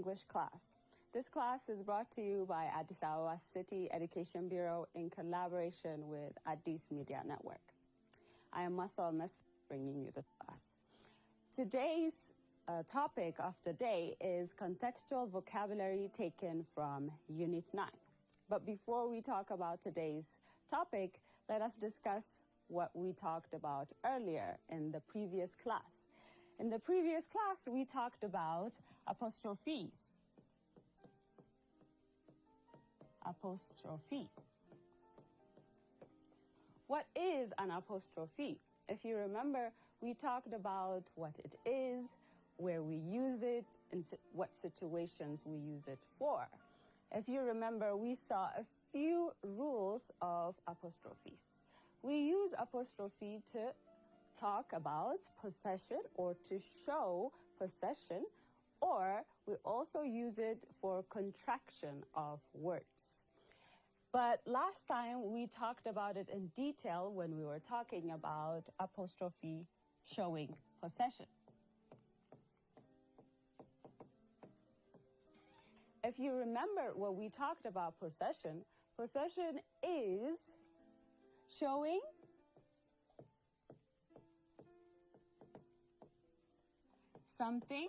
English class. This class is brought to you by Addis Ababa City Education Bureau in collaboration with Addis Media Network. I am Masal Mesf bringing you the class. Today's topic of the day is contextual vocabulary taken from Unit 9. But before we talk about today's topic, let us discuss what we talked about earlier in the previous class. In the previous class, we talked about apostrophes. Apostrophe. What is an apostrophe? If you remember, we talked about what it is, where we use it, and what situations we use it for. If you remember, we saw a few rules of apostrophes. We use apostrophe to talk about possession or to show possession, or we also use it for contraction of words. But last time we talked about it in detail when we were talking about apostrophe showing possession. If you remember what we talked about possession, possession is showing something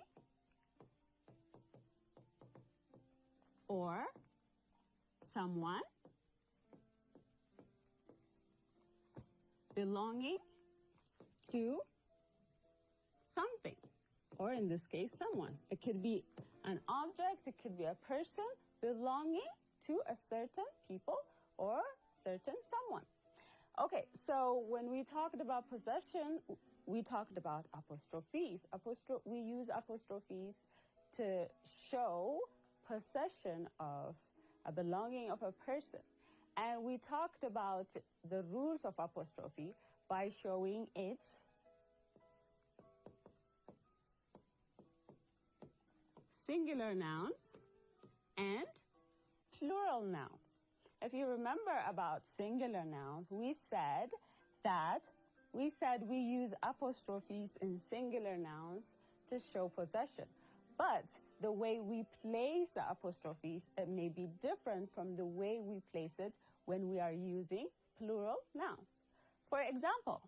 or someone belonging to something, or in this case, someone. It could be an object, it could be a person belonging to a certain people or certain someone. Okay, so when we talked about possession, we talked about apostrophes. We use apostrophes to show possession of a belonging of a person. And we talked about the rules of apostrophe by showing its singular nouns and plural nouns. If you remember about singular nouns, we said we use apostrophes in singular nouns to show possession. But the way we place the apostrophes, it may be different from the way we place it when we are using plural nouns. For example,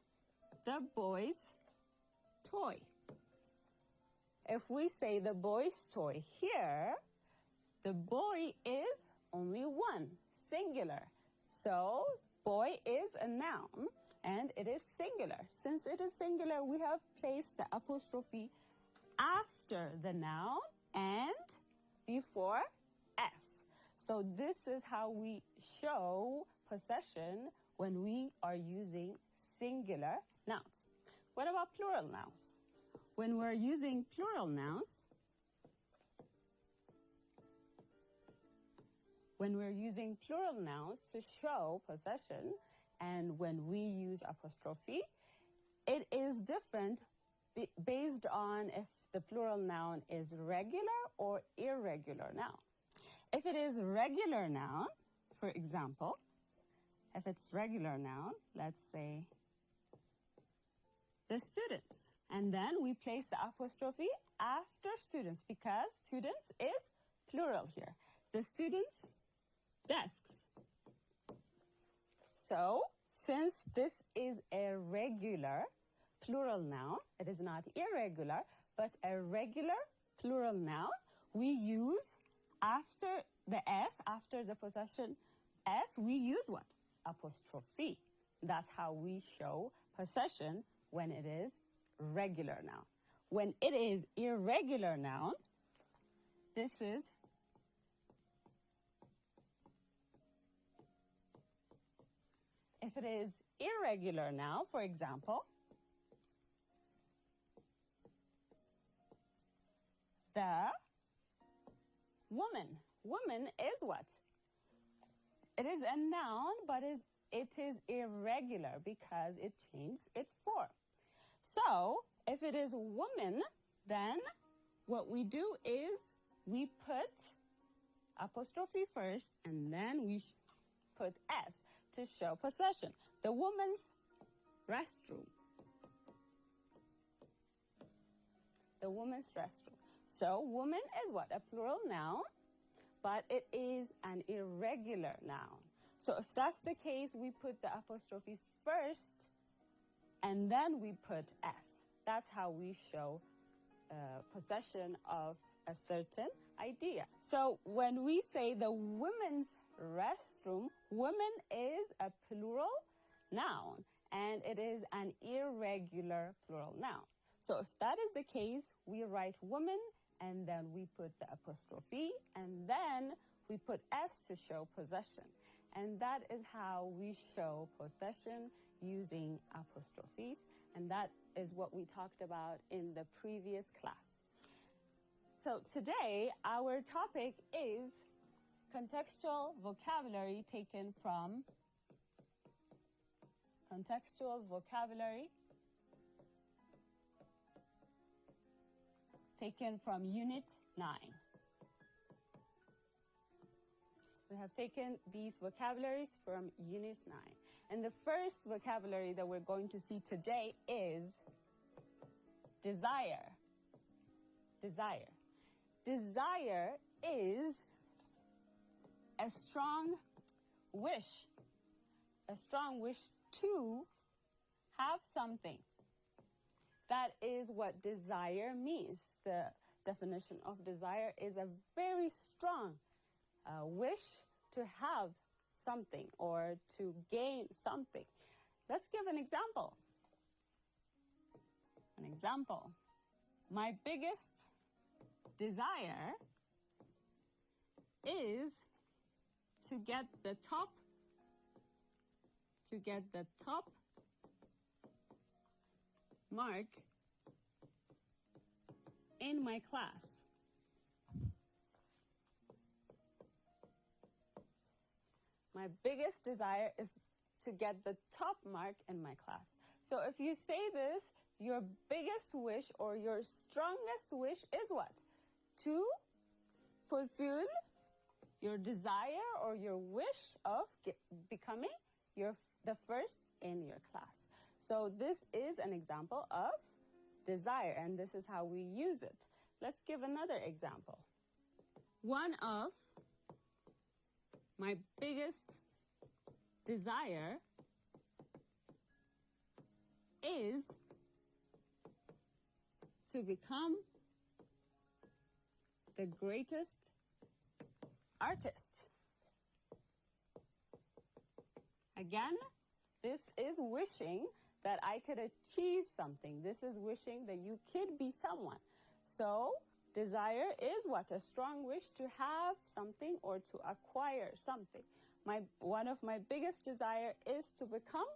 the boy's toy. If we say the boy's toy here, the boy is only one, singular. So boy is a noun and it is singular. Since it is singular, we have placed the apostrophe after the noun and before S. So this is how we show possession when we are using singular nouns. What about plural nouns? When we're using plural nouns, to show possession, and when we use apostrophe, it is different based on if the plural noun is regular or irregular noun. If it is regular noun, for example, if it's regular noun, let's say the students. And then we place the apostrophe after students because students is plural here. The students' desks. So, since this is a regular plural noun, it is not irregular, but a regular plural noun, we use after the S, after the possession S, we use what? Apostrophe. That's how we show possession when it is regular noun. When it is irregular noun, this is if it is irregular noun, for example, the woman. Woman is what? It is a noun, but it is irregular because it changed its form. So, if it is woman, then what we do is we put apostrophe first and then we put S to show possession. The woman's restroom. The woman's restroom. So woman is what? A plural noun, but it is an irregular noun. So if that's the case, we put the apostrophe first and then we put S. That's how we show possession of a certain idea. So when we say the women's restroom, women is a plural noun and it is an irregular plural noun. So if that is the case, we write woman and then we put the apostrophe and then we put S to show possession. And that is how we show possession using apostrophes. And that is what we talked about in the previous class. So today, our topic is contextual vocabulary taken from Unit 9. We have taken these vocabularies from Unit 9. And the first vocabulary that we're going to see today is desire. Desire. Desire is a strong wish to have something. That is what desire means. The definition of desire is a very strong wish to have something or to gain something. Let's give an example. My biggest desire is to get the top mark in my class. My biggest desire is to get the top mark in my class. So if you say this, your biggest wish or your strongest wish is what? To fulfill your desire or your wish of becoming the first in your class. So this is an example of desire, and this is how we use it. Let's give another example. One of my biggest desire is to become the greatest artist. Again, this is wishing that I could achieve something. This is wishing that you could be someone. So desire is what? A strong wish to have something or to acquire something. One of my biggest desire is to become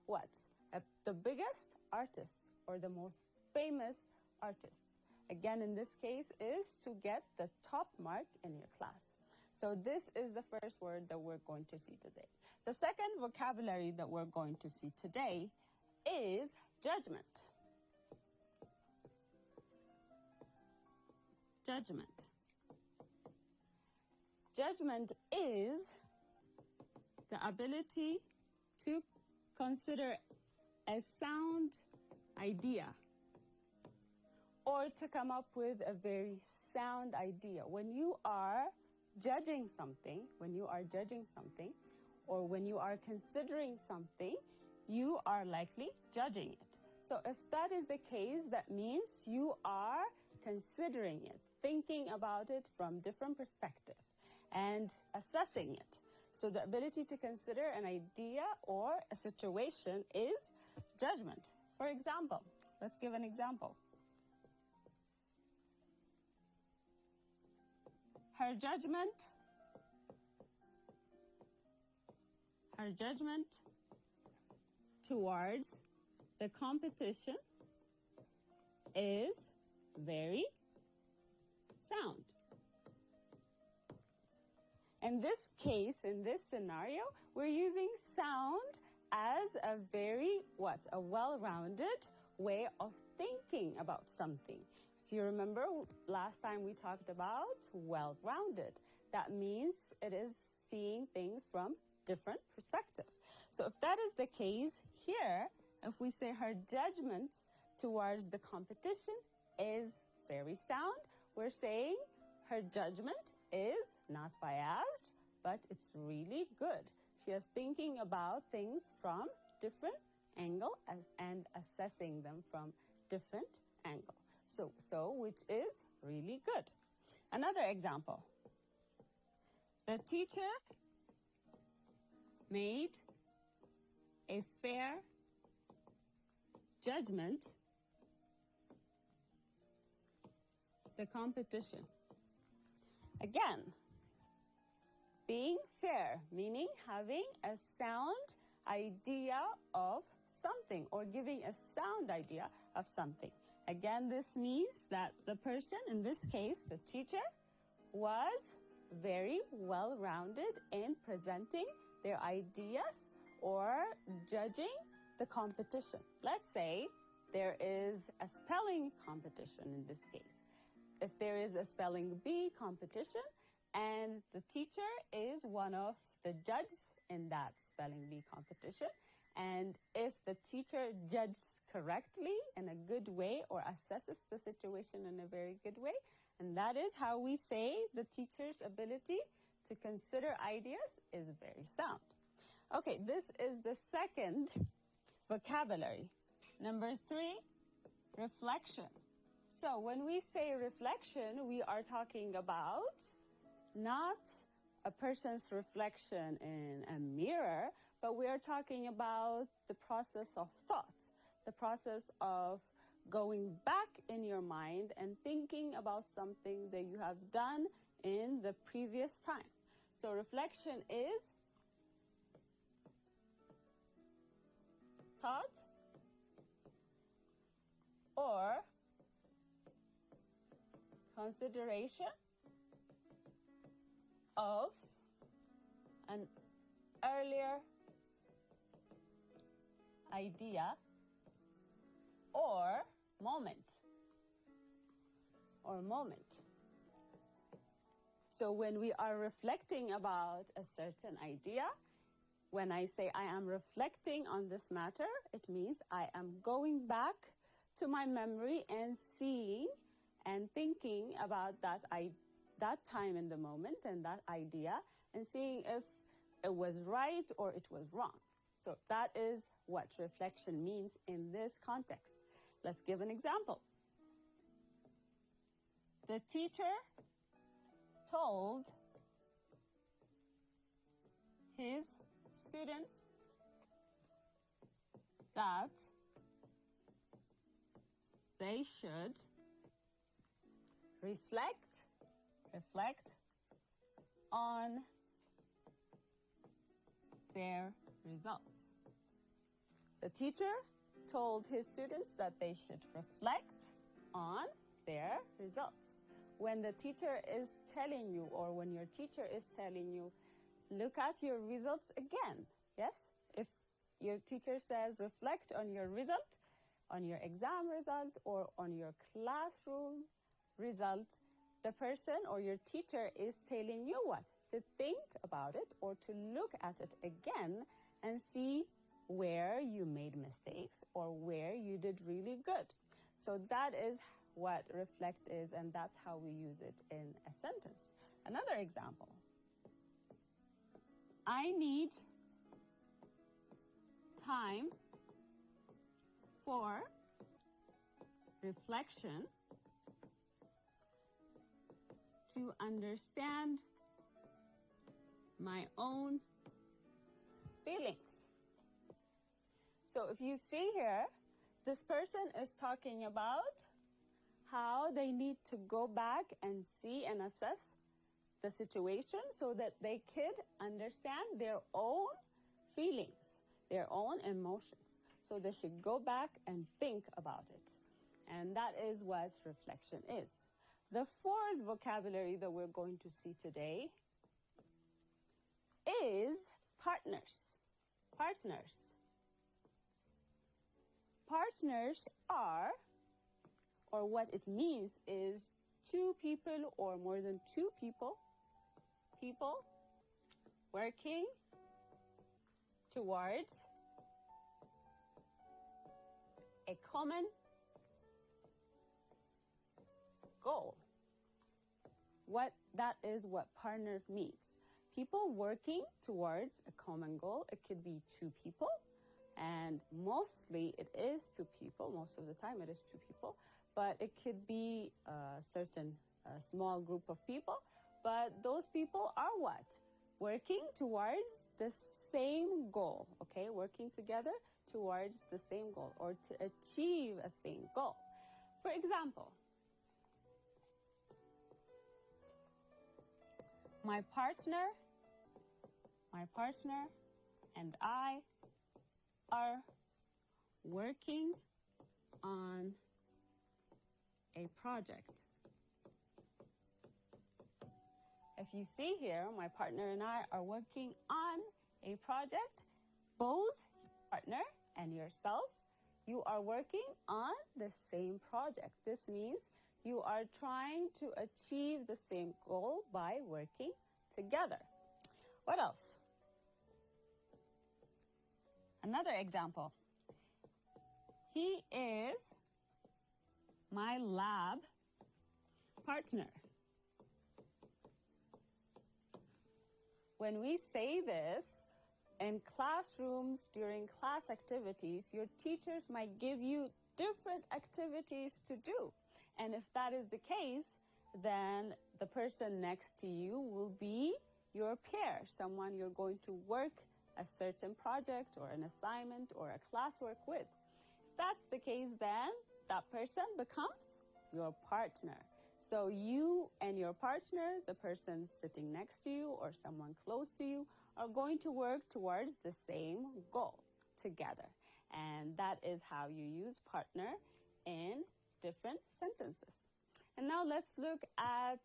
what? The biggest artist or the most famous artist. Again, in this case, is to get the top mark in your class. So this is the first word that we're going to see today. The second vocabulary that we're going to see today is judgment. Judgment. Judgment is the ability to consider a sound idea or to come up with a very sound idea. When you are judging something, or when you are considering something, you are likely judging it. So if that is the case, that means you are considering it, thinking about it from different perspectives and assessing it. So the ability to consider an idea or a situation is judgment. For example, let's give an example. Her judgment towards the competition is very sound. In this case, in this scenario, we're using sound as a very, a well-rounded way of thinking about something. If you remember, last time we talked about well-rounded. That means it is seeing things from different perspectives. So if that is the case here, if we say her judgment towards the competition is very sound, we're saying her judgment is not biased, but it's really good. She is thinking about things from different angle and assessing them from different angle. So which is really good. Another example. The teacher made a fair judgment the competition. Again, being fair, meaning having a sound idea of something or giving a sound idea of something. Again, this means that the person, in this case, the teacher, was very well-rounded in presenting their ideas or judging the competition. Let's say there is a spelling competition in this case. If there is a spelling bee competition and the teacher is one of the judges in that spelling bee competition, and if the teacher judges correctly in a good way or assesses the situation in a very good way, and that is how we say the teacher's ability to consider ideas is very sound. Okay, this is the second vocabulary. Number 3, reflection. So when we say reflection, we are talking about not a person's reflection in a mirror, but we are talking about the process of thought, the process of going back in your mind and thinking about something that you have done in the previous time. So reflection is thought or consideration of an earlier idea or moment. So when we are reflecting about a certain idea, when I say I am reflecting on this matter, it means I am going back to my memory and seeing and thinking about that time in the moment and that idea and seeing if it was right or it was wrong. So that is what reflection means in this context. Let's give an example. The teacher told his students that they should reflect on their results. The teacher told his students that they should reflect on their results. When the teacher is telling you, or when your teacher is telling you, look at your results again, yes? If your teacher says reflect on your result, on your exam result, or on your classroom result, the person or your teacher is telling you what? To think about it or to look at it again and see where you made mistakes or where you did really good. So that is what reflect is, and that's how we use it in a sentence. Another example. I need time for reflection to understand my own feelings. So if you see here, this person is talking about how they need to go back and see and assess the situation so that they could understand their own feelings, their own emotions. So they should go back and think about it. And that is what reflection is. The fourth vocabulary that we're going to see today is partners. Partners are, or what it means is two people or more than two people working towards a common goal. that is what partner means. People working towards a common goal. It could be two people, and mostly it is two people. Most of the time it is two people, but it could be a certain small group of people. But those people are what? Working towards the same goal, okay? Working together towards the same goal or to achieve a same goal. For example, my partner and I are working on a project. If you see here, my partner and I are working on a project. Both partner and yourself, you are working on the same project. This means you are trying to achieve the same goal by working together. What else? Another example. He is my lab partner. When we say this in classrooms during class activities, your teachers might give you different activities to do. And if that is the case, then the person next to you will be your peer, someone you're going to work a certain project or an assignment or a classwork with. If that's the case, then that person becomes your partner. So you and your partner, the person sitting next to you or someone close to you, are going to work towards the same goal together. And that is how you use partner in different sentences. And now let's look at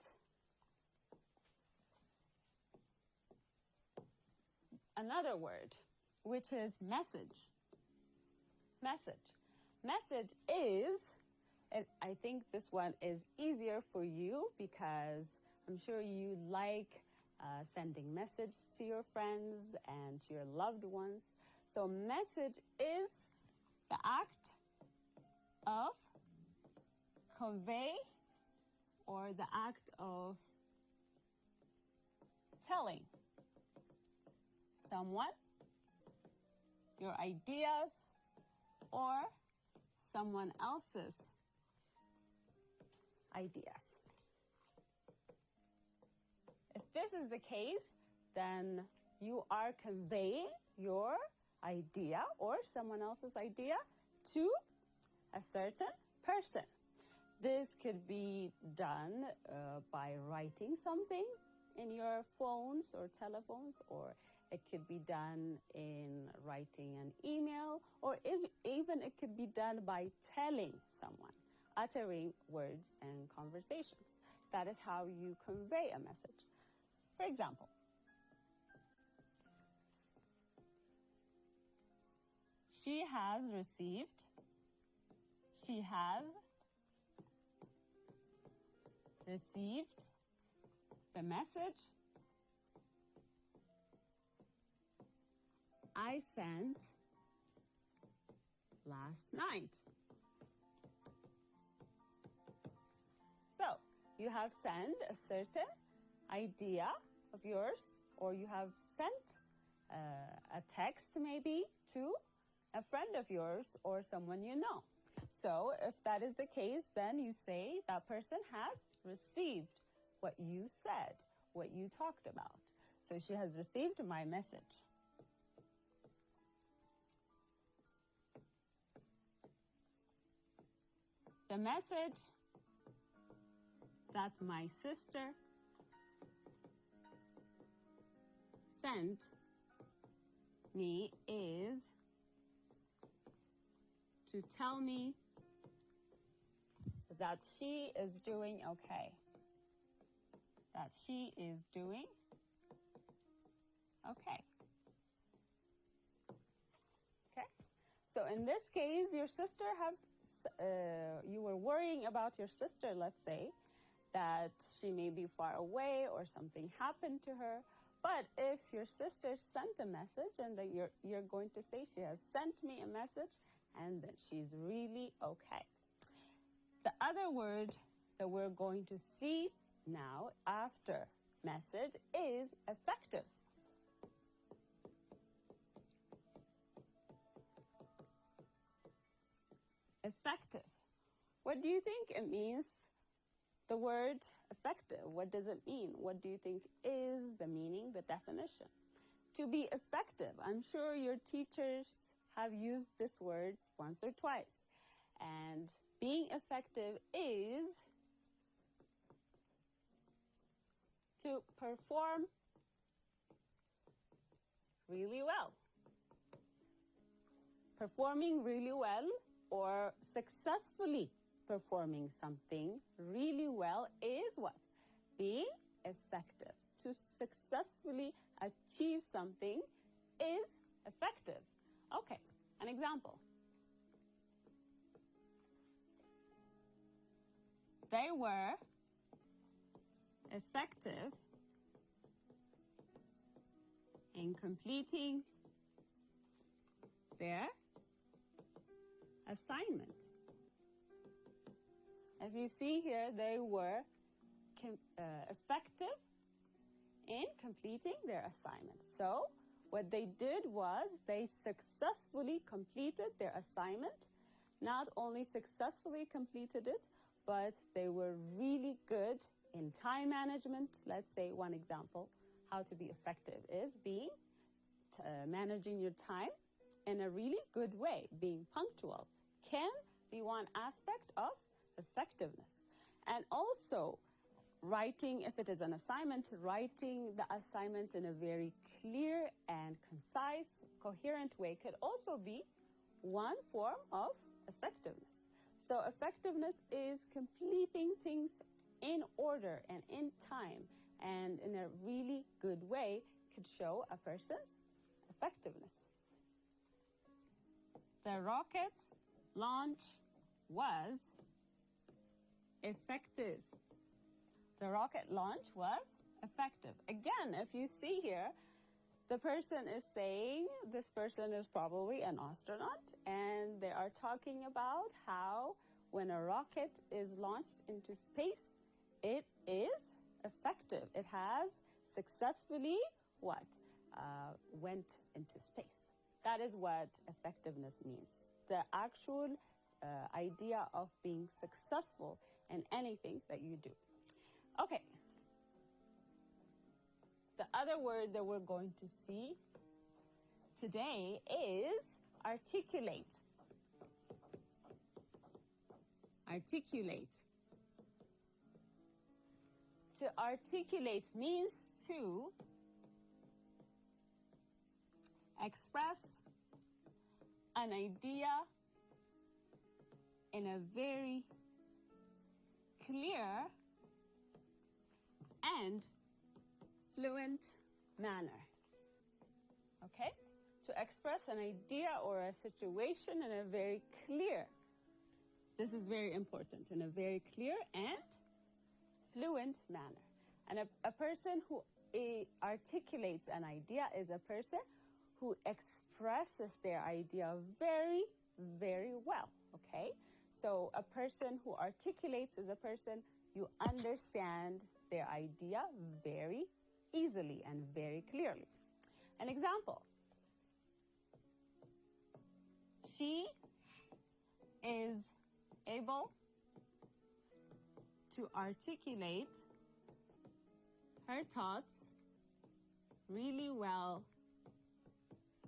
another word, which is message. Message is, and I think this one is easier for you because I'm sure you like sending messages to your friends and to your loved ones. So message is the act of convey or the act of telling someone your ideas or someone else's ideas. If this is the case, then you are conveying your idea or someone else's idea to a certain person. This could be done by writing something in your phones or telephones, or it could be done in writing an email, or even it could be done by telling someone, uttering words and conversations. That is how you convey a message. For example, she has received the message I sent last night. So you have sent a certain idea of yours, or you have sent a text maybe to a friend of yours or someone you know. So if that is the case, then you say that person has received what you said, what you talked about. So she has received my message. The message that my sister sent me is to tell me that she is doing okay. That she is doing okay. Okay? So in this case, your sister has, you were worrying about your sister, let's say, that she may be far away or something happened to her. But if your sister sent a message, and then you're going to say she has sent me a message and that she's really okay. The other word that we're going to see now after message is effective. Effective. What do you think it means? The word effective, what does it mean? What do you think is the meaning, the definition? To be effective, I'm sure your teachers have used this word once or twice. And being effective is to perform really well. Performing really well or successfully performing something really well is what? Being effective. To successfully achieve something is effective. Okay, an example. They were effective in completing their assignment. As you see here, they were effective in completing their assignment. So what they did was they successfully completed their assignment. Not only successfully completed it, but they were really good in time management. Let's say one example, how to be effective is being managing your time in a really good way. Being punctual can be one aspect of effectiveness. And also writing, if it is an assignment, writing the assignment in a very clear and concise, coherent way could also be one form of effectiveness. So effectiveness is completing things in order and in time and in a really good way could show a person's effectiveness. The rocket launch was effective. The rocket launch was effective. Again, if you see here, the person is saying this person is probably an astronaut, and they are talking about how when a rocket is launched into space, it is effective. It has successfully went into space. That is what effectiveness means. The actual idea of being successful in anything that you do. Okay. The other word that we're going to see today is articulate. Articulate. To articulate means to express an idea in a very clear and fluent manner. Okay? To express an idea or a situation in a very clear, this is very important, in a very clear and fluent manner. And a person who articulates an idea is a person who expresses their idea very, very well. Okay? So a person who articulates is a person you understand their idea very easily and very clearly. An example. She is able to articulate her thoughts really well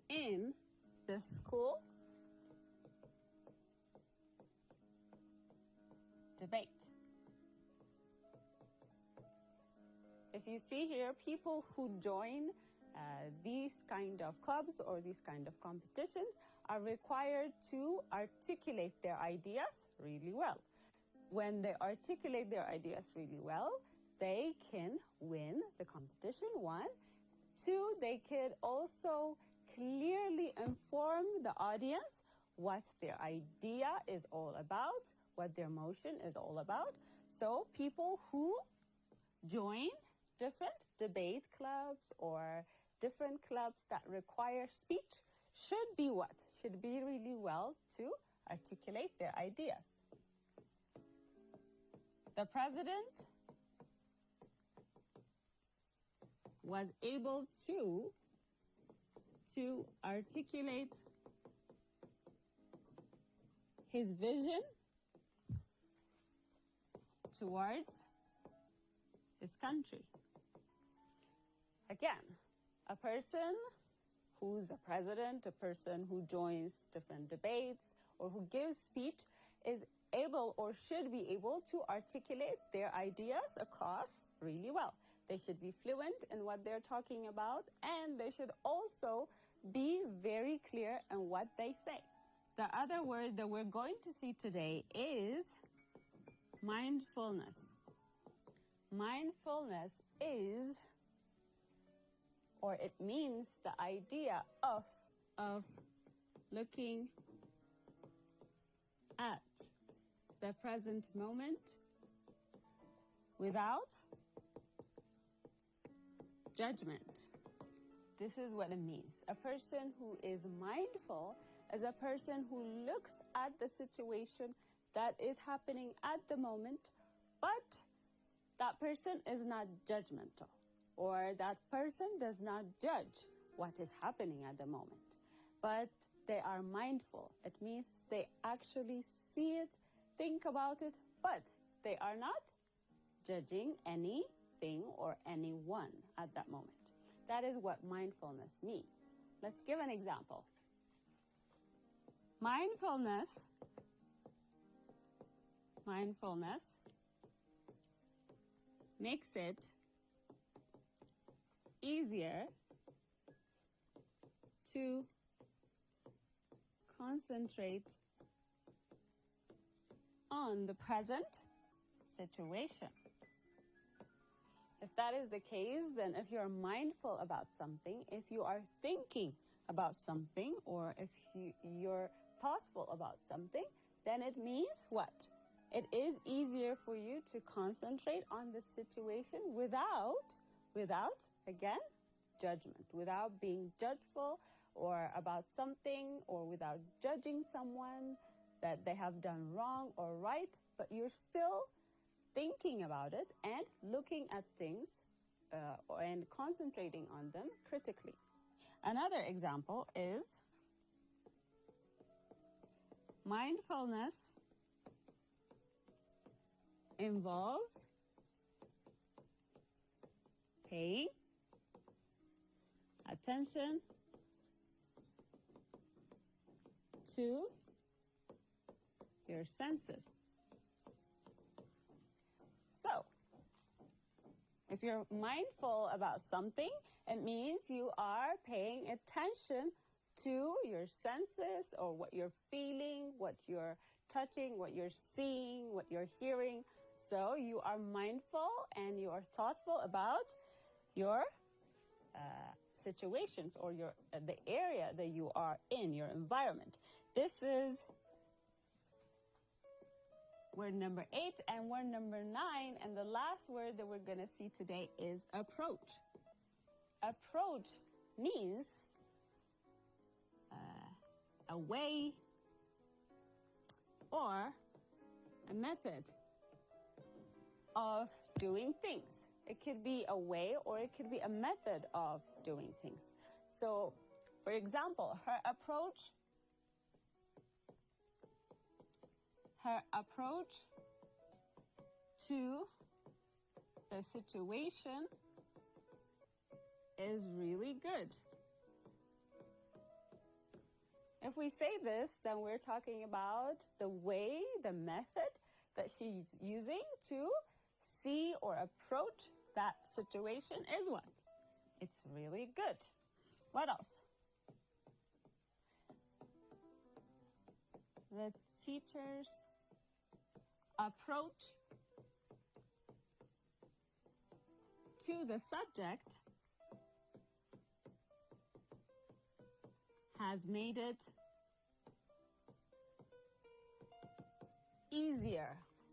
in the school debate. If you see here, people who join these kind of clubs or these kind of competitions are required to articulate their ideas really well. When they articulate their ideas really well, they can win the competition, one. Two, they could also clearly inform the audience what their idea is all about, what their motion is all about. So people who join different debate clubs or different clubs that require speech should be what? Should be really well to articulate their ideas. The president was able to articulate his vision towards his country. Again, a person who's a president, a person who joins different debates, or who gives speech is able or should be able to articulate their ideas across really well. They should be fluent in what they're talking about, and they should also be very clear in what they say. The other word that we're going to see today is mindfulness. Mindfulness is, or it means the idea of looking at the present moment without judgment. This is what it means. A person who is mindful is a person who looks at the situation that is happening at the moment, but that person is not judgmental, or that person does not judge what is happening at the moment, but they are mindful. It means they actually see it, think about it, but they are not judging anything or anyone at that moment. That is what mindfulness means. Let's give an example. Mindfulness makes it easier to concentrate on the present situation. If that is the case, then if you're mindful about something, if you are thinking about something, or if you're thoughtful about something, then it means what? It is easier for you to concentrate on the situation without, again, judgment, without being judgeful or about something, or without judging someone that they have done wrong or right, but you're still thinking about it and looking at things and concentrating on them critically. Another example is mindfulness involves paying attention to your senses. So, if you're mindful about something, it means you are paying attention to your senses, or what you're feeling, what you're touching, what you're seeing, what you're hearing. So you are mindful and you are thoughtful about your situations, or the area that you are in, your environment. This is word number 8, and word number 9, and the last word that we're going to see today is approach. Approach means a way or a method of doing things. It could be a way or it could be a method of doing things. So, for example, her approach to the situation is really good. If we say this, then we're talking about the way, the method that she's using to see or approach that situation is what? It's really good. What else? The teacher's approach to the subject has made it easier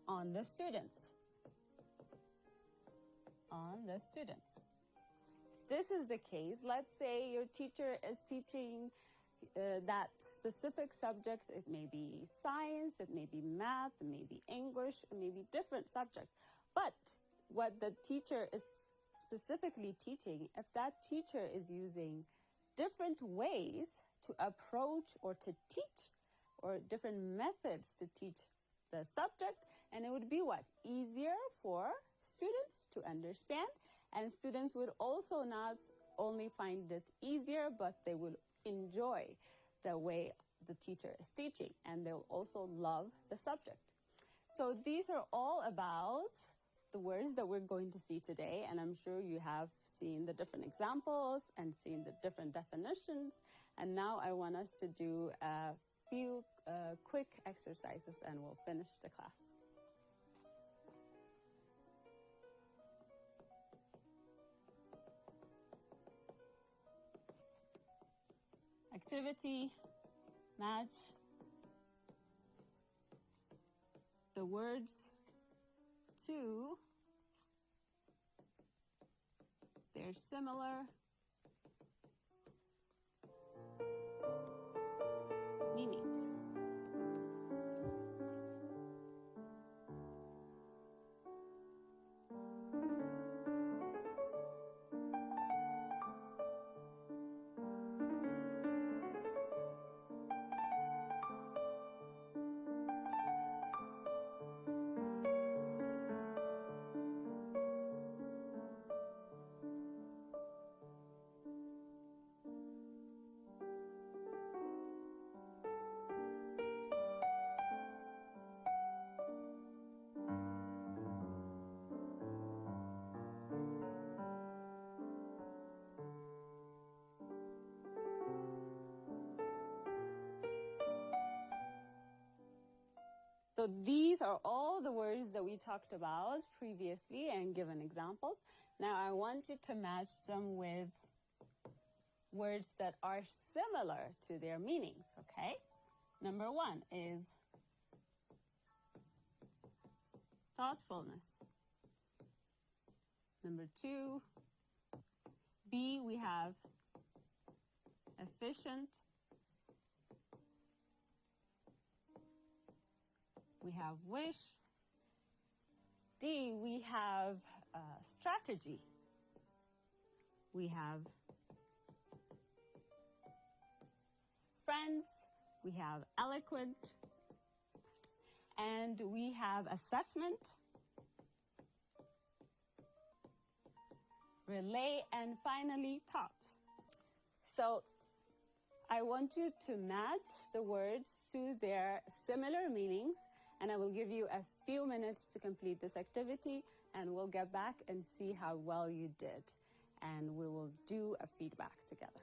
on the students. If this is the case, let's say your teacher is teaching that specific subject. It may be science, it may be math, it may be English, it may be different subjects. But what the teacher is specifically teaching, if that teacher is using different ways to approach or to teach, or different methods to teach the subject, and it would be what? Easier for students to understand, and students would also not only find it easier, but they will enjoy the way the teacher is teaching, and they'll also love the subject. So these are all about the words that we're going to see today, and I'm sure you have seen the different examples and seen the different definitions, and now I want us to do a few quick exercises and we'll finish the class. Activity, match the words to their similar meanings. So these are all the words that we talked about previously and given examples. Now I want you to match them with words that are similar to their meanings, okay? Number one is thoughtfulness. Number two, B, we have efficient. We have wish. D, we have strategy. We have friends. We have eloquent. And we have assessment, relay, and finally taught. So I want you to match the words to their similar meanings, and I will give you a few minutes to complete this activity, and we'll get back and see how well you did, and we will do a feedback together.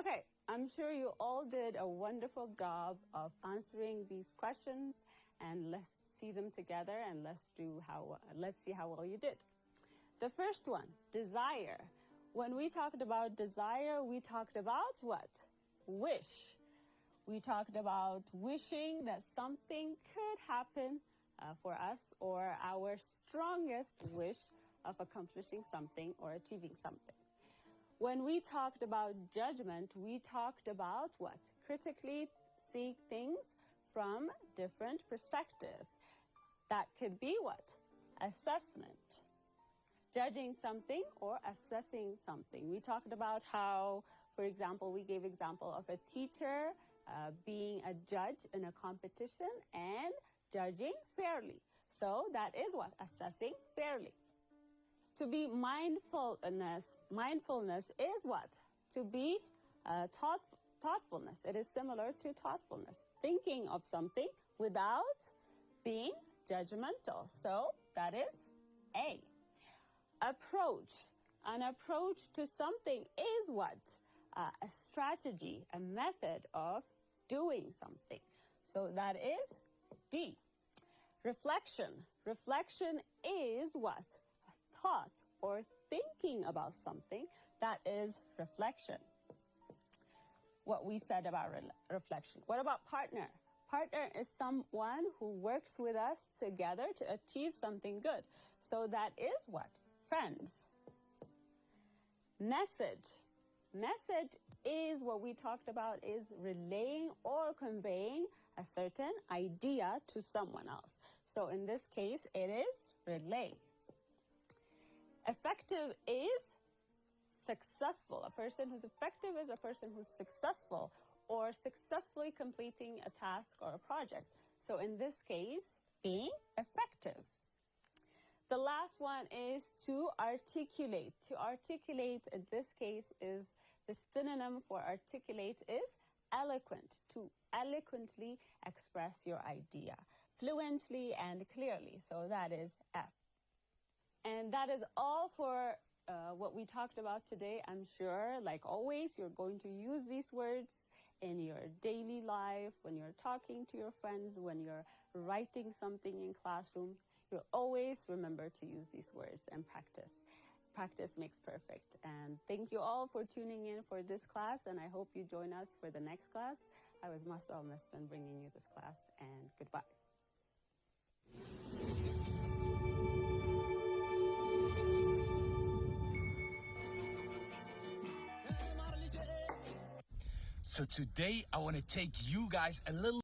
Okay, I'm sure you all did a wonderful job of answering these questions, and let's see them together and let's see how well you did. The first one, desire. When we talked about desire, we talked about what? Wish. We talked about wishing that something could happen for us, or our strongest wish of accomplishing something or achieving something. When we talked about judgment, we talked about what? Critically seeing things from different perspectives. That could be what? Assessment. Judging something or assessing something. We talked about how, for example, we gave example of a teacher being a judge in a competition and judging fairly. So that is what? Assessing fairly. To be mindfulness is what? To be thoughtfulness. It is similar to thoughtfulness. Thinking of something without being judgmental. So that is A. Approach. An approach to something is what? A strategy, a method of doing something. So that is D. Reflection. Reflection is what? Thought or thinking about something. That is reflection. What we said about reflection. What about partner? Partner is someone who works with us together to achieve something good. So that is what? Friends. Message. Message is what we talked about, is relaying or conveying a certain idea to someone else. So in this case, it is relay. Effective is successful. A person who's effective is a person who's successful or successfully completing a task or a project. So in this case, being effective. The last one is to articulate. To articulate in this case is the synonym for articulate is eloquent. To eloquently express your idea fluently and clearly. So that is F. And that is all for what we talked about today. I'm sure, like always, you're going to use these words in your daily life, when you're talking to your friends, when you're writing something in classroom. You'll always remember to use these words and practice. Practice makes perfect. And thank you all for tuning in for this class, and I hope you join us for the next class. I was Master Al-Masfin bringing you this class, and goodbye. So today I want to take you guys a little